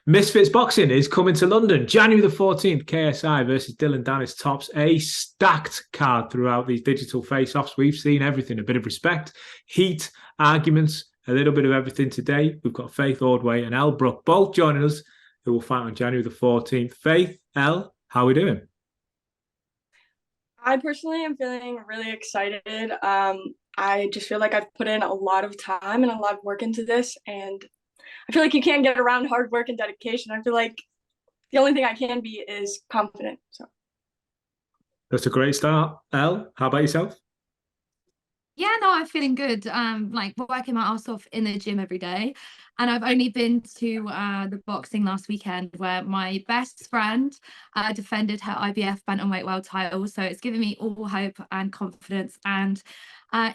Misfits Boxing is coming to London, January the 14th, KSI versus Dylan Dennis tops a stacked card throughout these digital face-offs. We've seen everything, a bit of respect, heat, arguments, a little bit of everything today. We've got Faith Ordway and Elle Brooke both joining us, who will fight on January the 14th. Faith, Elle, how are we doing? I personally am feeling really excited. I just feel like I've put in a lot of time and a lot of work into this, and I feel like you can't get around hard work and dedication. I feel like the only thing I can be is confident. So That's a great start. Elle, how about yourself? Yeah, no, I'm feeling good. Like working my ass off in the gym every day. And I've only been to the boxing last weekend where my best friend defended her IBF bantamweight world title. So it's given me all hope and confidence and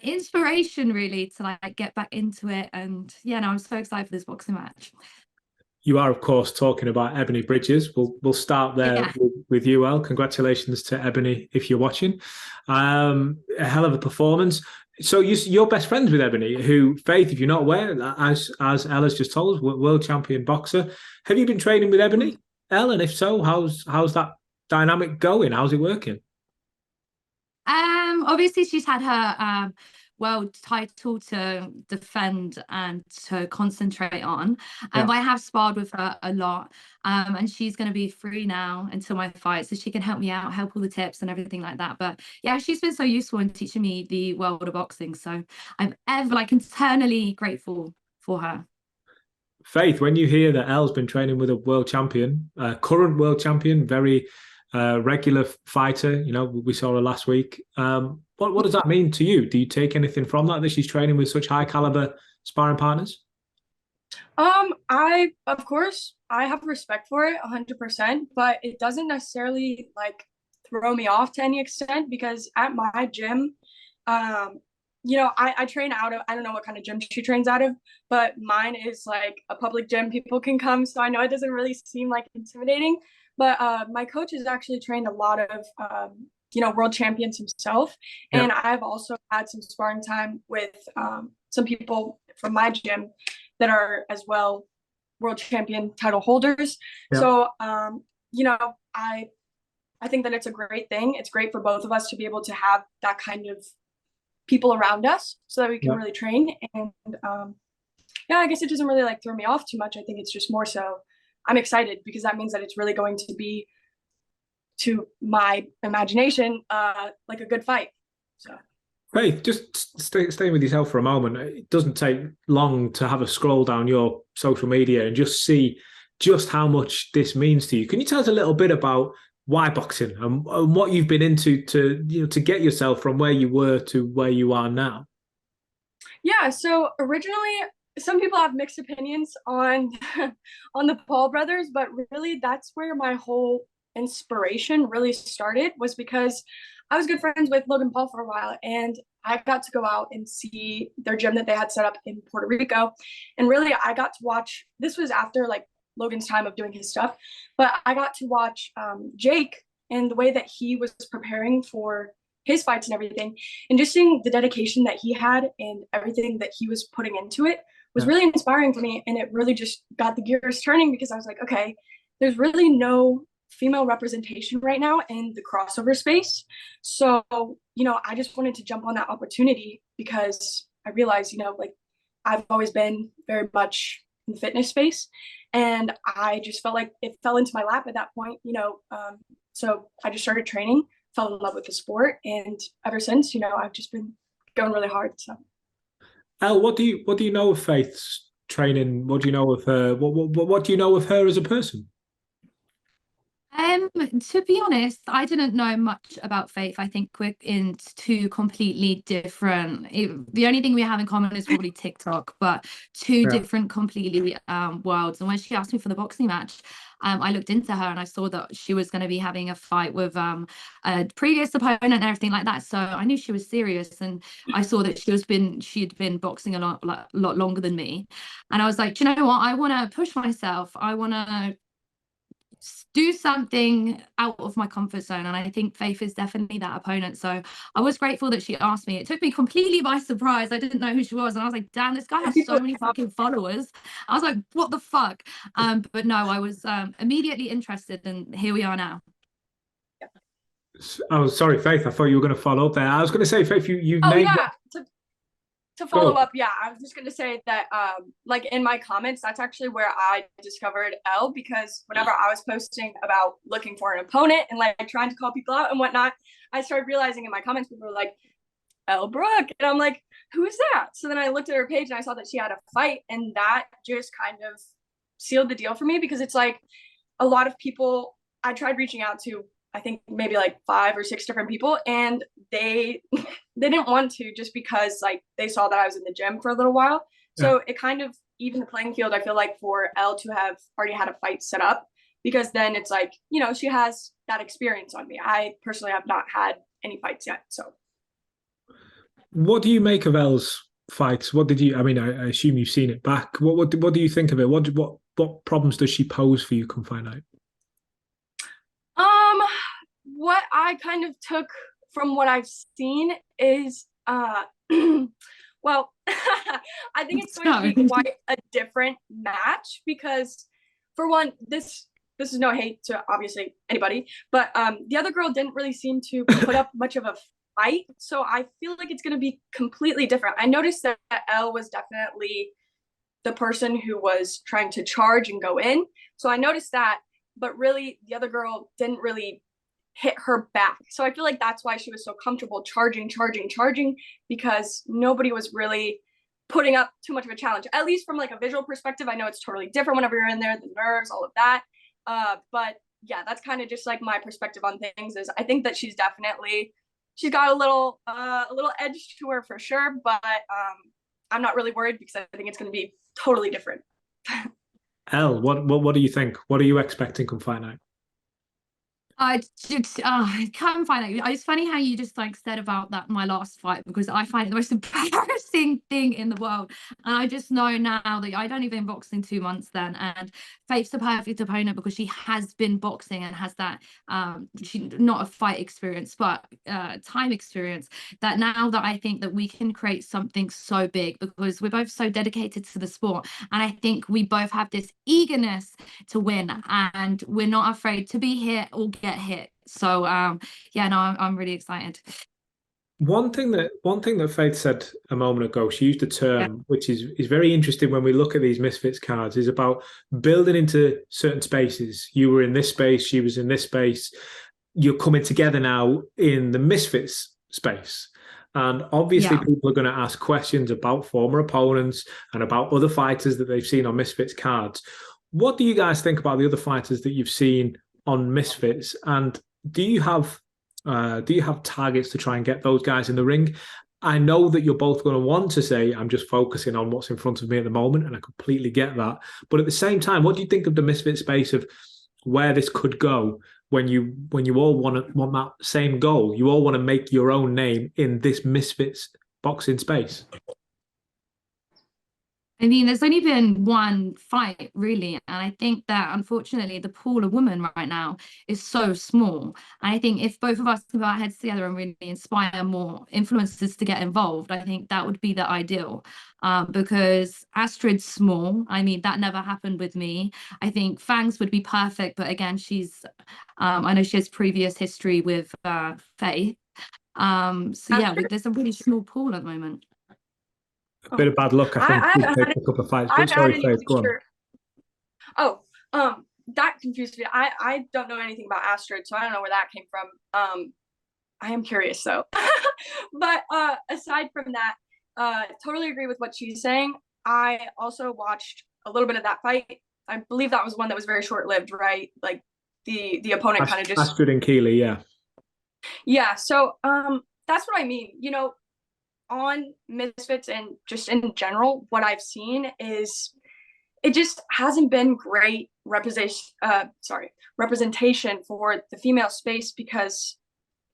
inspiration really to like get back into it. And yeah, no, I'm so excited for this boxing match. You are, of course, talking about Ebony Bridges. We'll start there Yeah. with you, Elle. Congratulations to Ebony if you're watching. A hell of a performance. So you're best friends with Ebony, who, Faith, if you're not aware, as Ella's just told us, world champion boxer. Have you been training with Ebony, Elle? And if so, how's that dynamic going? How's it working? Obviously she's had her world title to defend and to concentrate on. But I have sparred with her a lot. And she's going to be free now until my fight, so she can help me out, help all the tips and everything like that. But yeah, she's been so useful in teaching me the world of boxing. So I'm ever like eternally grateful for her. Faith, when you hear that Elle's been training with a world champion, current world champion, very regular fighter, you know, we saw her last week. What does that mean to you? Do you take anything from that she's training with such high caliber sparring partners? Of course I have respect for it 100%, but it doesn't necessarily like throw me off to any extent, because at my gym, I train out of, I don't know what kind of gym she trains out of, but mine is like a public gym. People can come. So I know it doesn't really seem like intimidating, but my coach has actually trained a lot of, world champions himself. Yeah. And I've also had some sparring time with some people from my gym that are as well world champion title holders. Yeah. So, I think that it's a great thing. It's great for both of us to be able to have that kind of people around us so that we can really train. And I guess it doesn't really like throw me off too much. I think it's just more so I'm excited because that means that it's really going to be, to my imagination, like a good fight. So Faith, just staying with yourself for a moment. It doesn't take long to have a scroll down your social media and just see just how much this means to you. Can you tell us a little bit about why boxing and what you've been into to get yourself from where you were to where you are now? Yeah, so originally some people have mixed opinions on on the Paul brothers, but really that's where my whole inspiration really started, was because I was good friends with Logan Paul for a while, and I got to go out and see their gym that they had set up in Puerto Rico. And really I got to watch, this was after like Logan's time of doing his stuff, but I got to watch Jake and the way that he was preparing for his fights and everything, and just seeing the dedication that he had and everything that he was putting into it was really inspiring for me. And it really just got the gears turning, because I was like, okay, there's really no female representation right now in the crossover space. So, I just wanted to jump on that opportunity, because I realized, like I've always been very much in the fitness space, and I just felt like it fell into my lap at that point, so I just started training, fell in love with the sport, and ever since, I've just been going really hard. So Elle, what do you know of Faith's training? What do you know of her? What do you know of her as a person? To be honest, I didn't know much about Faith. I think we're in two completely different, the only thing we have in common is probably TikTok, but two different completely worlds. And when she asked me for the boxing match, I looked into her and I saw that she was going to be having a fight with a previous opponent and everything like that. So I knew she was serious, and I saw that she had been boxing a lot longer than me. And I was like, do you know what? I want to push myself. I want to do something out of my comfort zone, and I think Faith is definitely that opponent. So I was grateful that she asked me. It took me completely by surprise. I didn't know who she was, and I was like, damn, this guy has so many fucking followers. I was like, what the fuck? But no, I was immediately interested, and here we are now. Oh, sorry, Faith, I thought you were going to follow up there. I was going to say, Faith, you've Oh named yeah, to follow up, yeah, I was just going to say that like in my comments, that's actually where I discovered Elle, because whenever I was posting about looking for an opponent and like trying to call people out and whatnot, I started realizing in my comments people were like, Elle Brooke, and I'm like, who is that? So then I looked at her page and I saw that she had a fight, and that just kind of sealed the deal for me, because it's like a lot of people I tried reaching out to, I think maybe like 5 or 6 different people, and they didn't want to, just because like they saw that I was in the gym for a little while. So it kind of evened the playing field, I feel like, for Elle to have already had a fight set up, because then it's like, you know, she has that experience on me. I personally have not had any fights yet. So what do you make of Elle's fights? What did you, I mean, I assume you've seen it back. What do you think of it? What problems does she pose for you, come find out? What I kind of took from what I've seen is well, I think it's going to be quite a different match, because for one, this is no hate to obviously anybody, but the other girl didn't really seem to put up much of a fight, so I feel like it's going to be completely different. I noticed that Elle was definitely the person who was trying to charge and go in, so I noticed that, but really the other girl didn't really hit her back. So I feel like that's why she was so comfortable charging, because nobody was really putting up too much of a challenge, at least from like a visual perspective. I know it's totally different whenever you're in there, the nerves, all of that. But yeah, that's kind of just like my perspective on things. Is I think that she's got a little edge to her for sure, but I'm not really worried, because I think it's going to be totally different. Elle, what do you think? What are you expecting come fight night? I can't find it. It's funny how you just like said about that my last fight, because I find it the most embarrassing thing in the world, and I just know now that I don't even box in 2 months then, and Faith's the perfect opponent because she has been boxing and has that she not a fight experience but time experience, that now that I think that we can create something so big, because we're both so dedicated to the sport, and I think we both have this eagerness to win, and we're not afraid to be hit or get hit. So yeah, no, I'm really excited. One thing that Faith said a moment ago, she used a term which is very interesting when we look at these Misfits cards, is about building into certain spaces. You were in this space, she was in this space. You're coming together now in the Misfits space. And obviously people are going to ask questions about former opponents and about other fighters that they've seen on Misfits cards. What do you guys think about the other fighters that you've seen on Misfits, and do you have targets to try and get those guys in the ring? I know that you're both going to want to say, I'm just focusing on what's in front of me at the moment, and I completely get that. But at the same time, what do you think of the Misfit space, of where this could go when you all want that same goal? You all want to make your own name in this Misfits boxing space. I mean, there's only been one fight, really. And I think that, unfortunately, the pool of women right now is so small. And I think if both of us put our heads together and really inspire more influencers to get involved, I think that would be the ideal. Because ASTRID's small. I mean, that never happened with me. I think Fangs would be perfect. But again, she's, I know she has previous history with Faith. So yeah, there's a really small pool at the moment. A bit of bad luck, I think. I've had a couple of fights. But sorry, Faith, go on. Oh, that confused me. I don't know anything about ASTRID, so I don't know where that came from. I am curious though. But aside from that, totally agree with what she's saying. I also watched a little bit of that fight. I believe that was one that was very short-lived, right? Like the opponent kind of just ASTRID and KEELEY, yeah. Yeah, so that's what I mean. You know, on Misfits and just in general, what I've seen is it just hasn't been great representation for the female space, because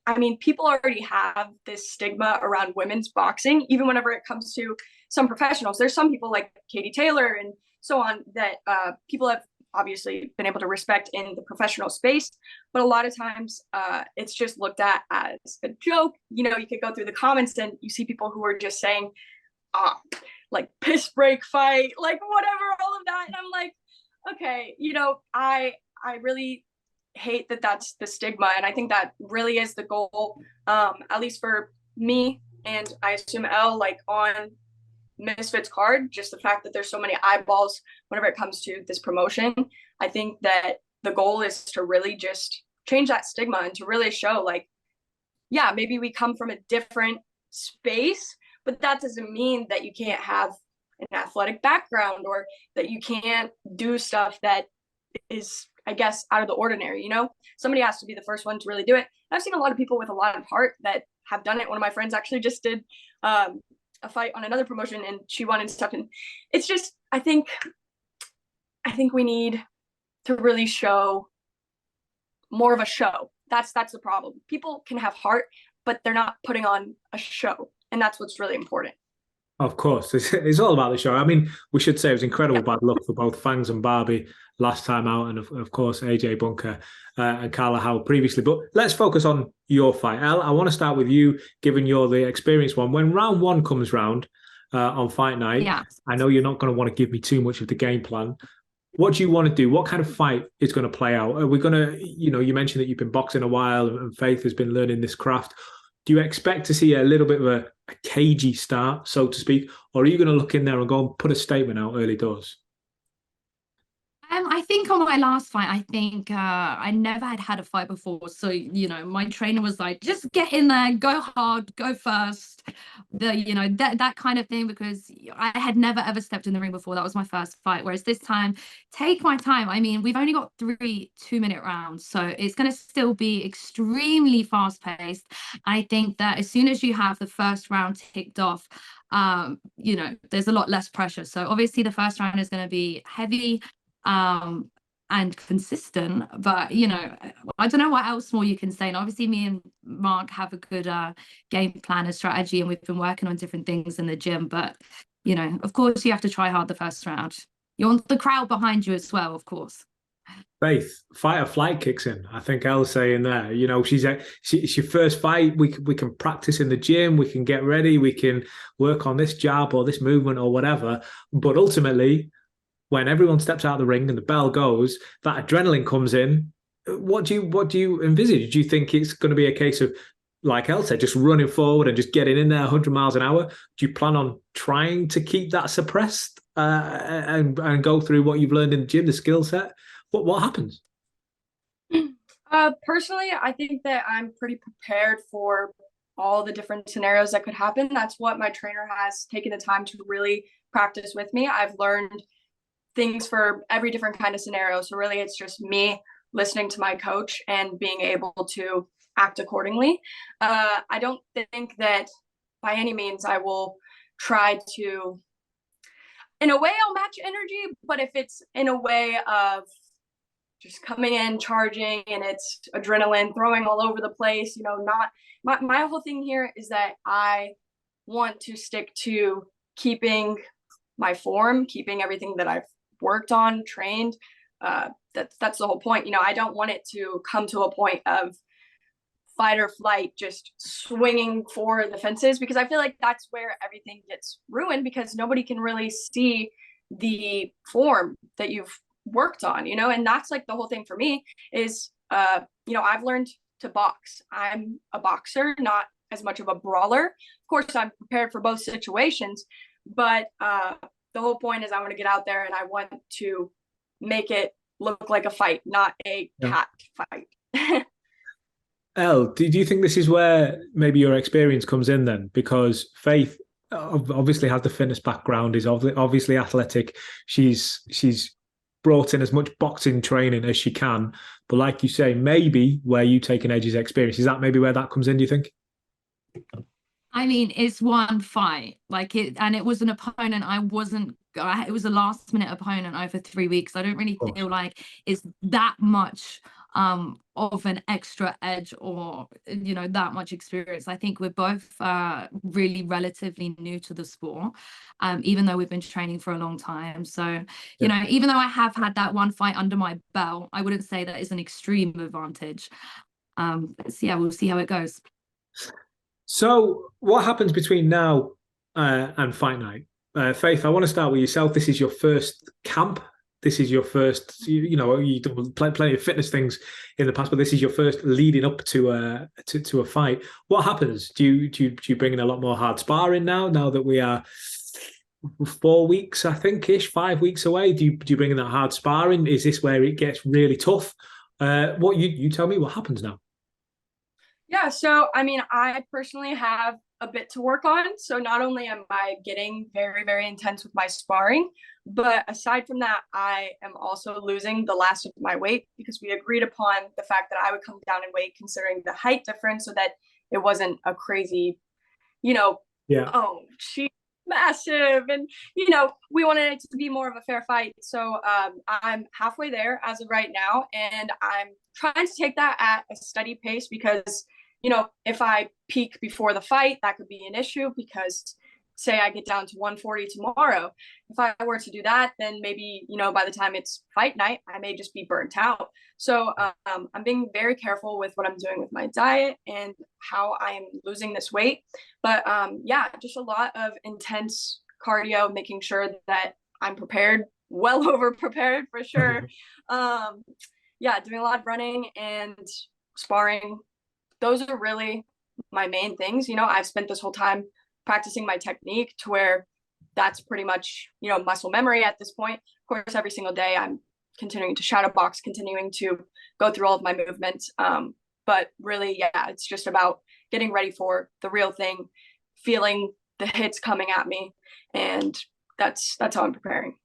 I mean, people already have this stigma around women's boxing, even whenever it comes to some professionals. There's some people like Katie Taylor and so on that people have obviously been able to respect in the professional space, but a lot of times it's just looked at as a joke. You know, you could go through the comments and you see people who are just saying, like piss break fight, like whatever, all of that. And I'm like, okay, you know, I really hate that that's the stigma. And I think that really is the goal, at least for me, and I assume Elle, like on Misfits card, just the fact that there's so many eyeballs whenever it comes to this promotion. I think that the goal is to really just change that stigma and to really show, like, yeah, maybe we come from a different space, but that doesn't mean that you can't have an athletic background or that you can't do stuff that is, I guess, out of the ordinary. You know, somebody has to be the first one to really do it. I've seen a lot of people with a lot of heart that have done it. One of my friends actually just did a fight on another promotion and she won and stuff. And it's just, I think we need to really show more of a show. That's the problem. People can have heart, but they're not putting on a show. And that's what's really important. Of course, it's all about the show. I mean, we should say it was incredible bad luck for both Fangs and Barbie last time out, and of course AJ Bunker and Carla Howe previously. But let's focus on your fight. Elle, I want to start with you, given you're the experienced one. When round one comes round on fight night, I know you're not going to want to give me too much of the game plan. What do you want to do? What kind of fight is going to play out? Are we going to, you know, you mentioned that you've been boxing a while and Faith has been learning this craft. Do you expect to see a little bit of a cagey start, so to speak, or are you going to look in there and go and put a statement out early doors? I think on my last fight, I think I never had a fight before. So, you know, my trainer was like, just get in there, go hard, go first. You know, that kind of thing, because I had never ever stepped in the ring before. That was my first fight. Whereas this time, take my time. I mean, we've only got 3 2-minute rounds. So it's going to still be extremely fast paced. I think that as soon as you have the first round ticked off, you know, there's a lot less pressure. So obviously the first round is going to be heavy and consistent, but you know, I don't know what else more you can say. And obviously me and Mark have a good game plan and strategy, and we've been working on different things in the gym, but you know, of course you have to try hard the first round. You want the crowd behind you as well, of course. Faith, fight or flight kicks in. I think Elle's saying there, you know, it's your first fight. We can practice in the gym, we can get ready, we can work on this jab or this movement or whatever, but ultimately when everyone steps out of the ring and the bell goes, that adrenaline comes in. What do you envisage? Do you think it's going to be a case of, like Elle said, just running forward and just getting in there 100 miles an hour? Do you plan on trying to keep that suppressed and go through what you've learned in the gym, the skill set? What happens? Personally, I think that I'm pretty prepared for all the different scenarios that could happen. That's what my trainer has taken the time to really practice with me. I've learned things for every different kind of scenario. So really it's just me listening to my coach and being able to act accordingly. I don't think that by any means I will try to, in a way I'll match energy, but if it's in a way of just coming in, charging, and it's adrenaline, throwing all over the place, you know, not, my whole thing here is that I want to stick to keeping my form, keeping everything that I've worked on, trained. That's the whole point. You know, I don't want it to come to a point of fight or flight, just swinging for the fences, because I feel like that's where everything gets ruined, because nobody can really see the form that you've worked on, you know. And that's like the whole thing for me is, you know, I've learned to box. I'm a boxer, not as much of a brawler. Of course, I'm prepared for both situations, but the whole point is I want to get out there and I want to make it look like a fight, not a cat fight. Elle, do you think this is where maybe your experience comes in then? Because Faith obviously has the fitness background, is obviously athletic. She's brought in as much boxing training as she can. But like you say, maybe where you take an edge's experience, is that maybe where that comes in, do you think? I mean, it's one fight, and it was an opponent it was a last minute opponent over 3 weeks. I don't really feel like it's that much of an extra edge or, you know, that much experience. I think we're both really relatively new to the sport, even though we've been training for a long time. So, you know, even though I have had that one fight under my belt, I wouldn't say that is an extreme advantage. So yeah, we'll see how it goes. So what happens between now and fight night? Faith, I want to start with yourself. This is your first camp. This is your first, you know, you've done plenty of fitness things in the past, but this is your first leading up to a fight. What happens? Do you bring in a lot more hard sparring now that we are 4 weeks, I think, 5 weeks away? Do you bring in that hard sparring? Is this where it gets really tough? What you tell me what happens now? Yeah, so I mean, I personally have a bit to work on. So not only am I getting very, very intense with my sparring, but aside from that, I am also losing the last of my weight because we agreed upon the fact that I would come down in weight considering the height difference so that it wasn't a crazy, you know, oh, she's massive. And, you know, we wanted it to be more of a fair fight. So I'm halfway there as of right now. And I'm trying to take that at a steady pace because, you know, if I peak before the fight, that could be an issue because say I get down to 140 tomorrow. If I were to do that, then maybe, you know, by the time it's fight night, I may just be burnt out. So I'm being very careful with what I'm doing with my diet and how I'm losing this weight. But yeah, just a lot of intense cardio, making sure that I'm prepared, well over prepared for sure. Yeah, doing a lot of running and sparring. Those are really my main things. You know, I've spent this whole time practicing my technique to where that's pretty much, you know, muscle memory at this point. Of course, every single day I'm continuing to shadow box, continuing to go through all of my movements. But really, yeah, it's just about getting ready for the real thing, feeling the hits coming at me. And that's how I'm preparing.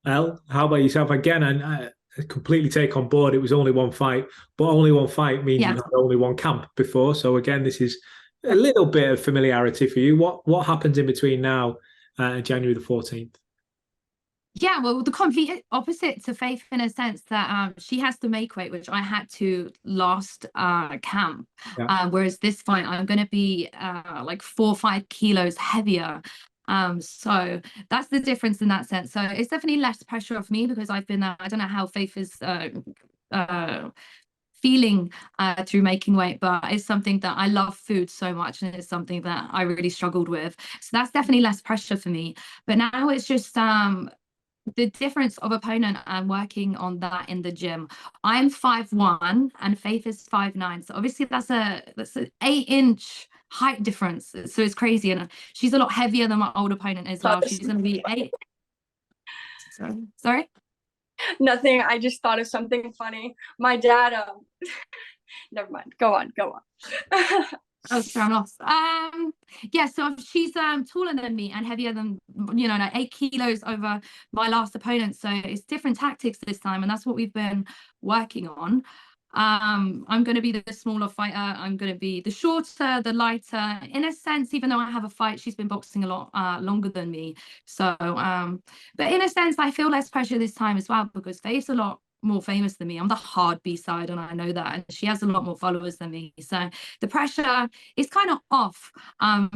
Elle, how about yourself? Again, and I completely take on board. It was only one fight, but only one fight means you've had only one camp before. So again, this is a little bit of familiarity for you. What happens in between now and January the 14th? Yeah, well, the complete opposite to Faith in a sense that she has to make weight, which I had to last camp. Whereas this fight, I'm going to be like 4 or 5 kilos heavier. So that's the difference in that sense. So it's definitely less pressure off me because I've been, I don't know how Faith is feeling through making weight, but it's something that I love food so much and it's something that I really struggled with. So that's definitely less pressure for me. But now it's just the difference of opponent and working on that in the gym. I'm 5'1" and Faith is 5'9", so obviously that's an 8-inch height difference, so it's crazy. And she's a lot heavier than my old opponent as well. She's going to be 8. Sorry? Nothing. I just thought of something funny. My dad never mind, go on. Oh, sorry, I'm lost. Yeah, so she's taller than me and heavier than, you know, like 8 kilos over my last opponent. So it's different tactics this time, and that's what we've been working on. I'm going to be the smaller fighter. I'm going to be the shorter, the lighter. In a sense, even though I have a fight, she's been boxing a lot longer than me. So, but in a sense, I feel less pressure this time as well because Faith's a lot more famous than me. I'm the hard B-side and I know that, and she has a lot more followers than me, so the pressure is kind of off.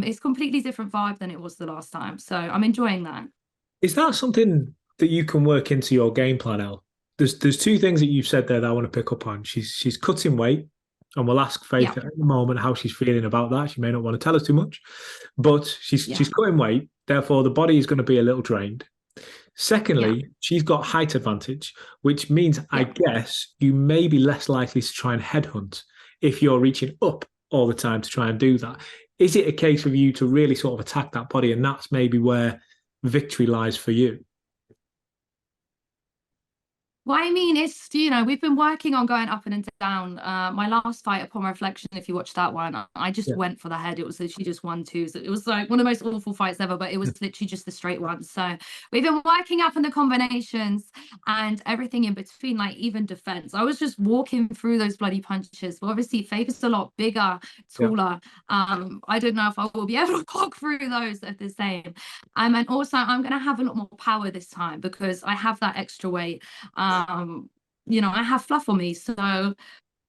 It's completely different vibe than it was the last time, so I'm enjoying that. Is that something that you can work into your game plan, Elle? There's 2 things that you've said there that I want to pick up on. She's cutting weight, and we'll ask Faith at the moment how she's feeling about that. She may not want to tell us too much, but she's cutting weight, therefore the body is going to be a little drained. Secondly, she's got height advantage, which means I guess you may be less likely to try and headhunt if you're reaching up all the time to try and do that. Is it a case of you to really sort of attack that body, and that's maybe where victory lies for you? Well, I mean, it's, you know, we've been working on going up and down. My last fight, upon reflection, if you watch that one, I just went for the head. It was literally just 1-2. So it was like one of the most awful fights ever, but it was literally just the straight one. So we've been working up on the combinations and everything in between, like even defense. I was just walking through those bloody punches. But obviously, Faith is a lot bigger, taller. I don't know if I will be able to walk through those at the same. And also, I'm going to have a lot more power this time because I have that extra weight. you know, I have fluff on me. So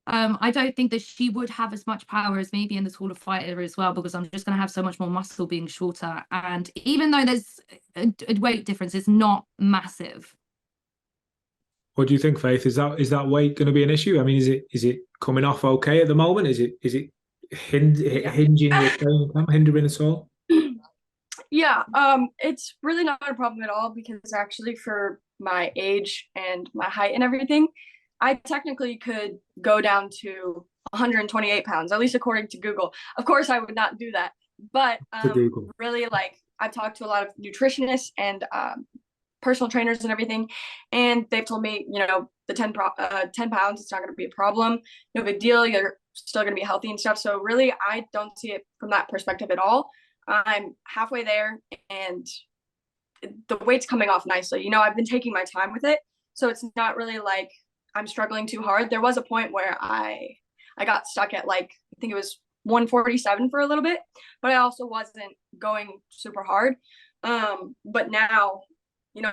I don't think that she would have as much power as maybe in the taller fighter as well, because I'm just going to have so much more muscle being shorter. And even though there's a weight difference, it's not massive. What do you think, Faith? Is that weight going to be an issue? I mean, is it coming off okay at the moment? Is it hindering your training camp, hindering at all? Yeah, it's really not a problem at all, because actually for my age and my height and everything, I technically could go down to 128 pounds, at least according to Google. Of course, I would not do that, but really, like, I've talked to a lot of nutritionists and personal trainers and everything, and they've told me, you know, the 10 pounds, it's not going to be a problem. No big deal. You're still going to be healthy and stuff. So really, I don't see it from that perspective at all. I'm halfway there, and the weight's coming off nicely. You know, I've been taking my time with it, so it's not really like I'm struggling too hard. There was a point where I got stuck at, like, I think it was 147 for a little bit, but I also wasn't going super hard. But now, you know,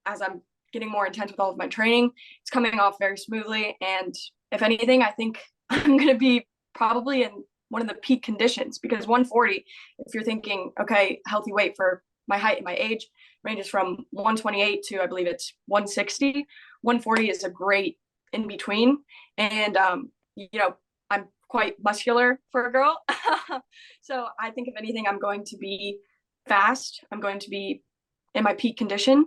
as I'm getting more intense with all of my training, it's coming off very smoothly. And if anything, I think I'm going to be probably in one of the peak conditions, because 140, if you're thinking, okay, healthy weight for my height and my age, ranges from 128 to, I believe it's 160. 140 is a great in between. And, you know, I'm quite muscular for a girl. So I think if anything, I'm going to be fast. I'm going to be in my peak condition,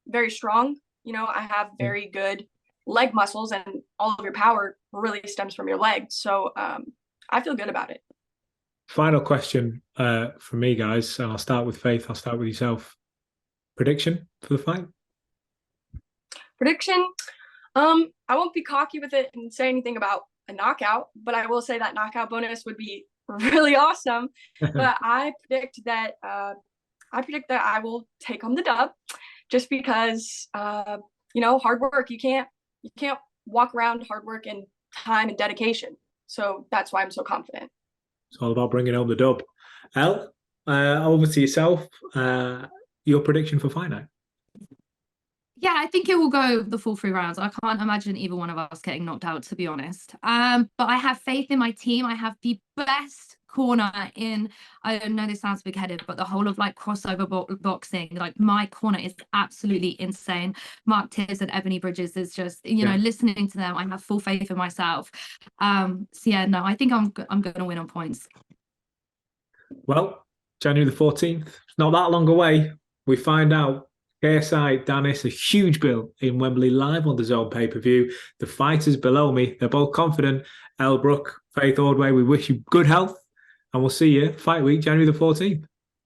very strong. You know, I have very good leg muscles, and all of your power really stems from your legs. So I feel good about it. Final question from me, guys, and I'll start with Faith. I'll start with yourself. Prediction for the fight? Prediction? I won't be cocky with it and say anything about a knockout, but I will say that knockout bonus would be really awesome. But I predict that I will take home the dub, just because you know, hard work, you can't walk around hard work and time and dedication. So that's why I'm so confident. It's all about bringing home the dub. Elle, over to yourself. Your prediction for fight night? Yeah, I think it will go the full 3 rounds. I can't imagine either one of us getting knocked out, to be honest. But I have faith in my team. I have the best corner in, I don't know, this sounds big-headed, but the whole of, like, crossover boxing. Like, my corner is absolutely insane. Mark Tibbs and Ebony Bridges is just, you know, listening to them, I have full faith in myself. So yeah, no, I think I'm going to win on points. Well, January the 14th, it's not that long away. We find out KSI, Danis, a huge bill in Wembley, live on the Zone pay-per-view. The fighters below me, they're both confident. Elle Brooke, Faith Ordway, we wish you good health, and we'll see you fight week, January the 14th.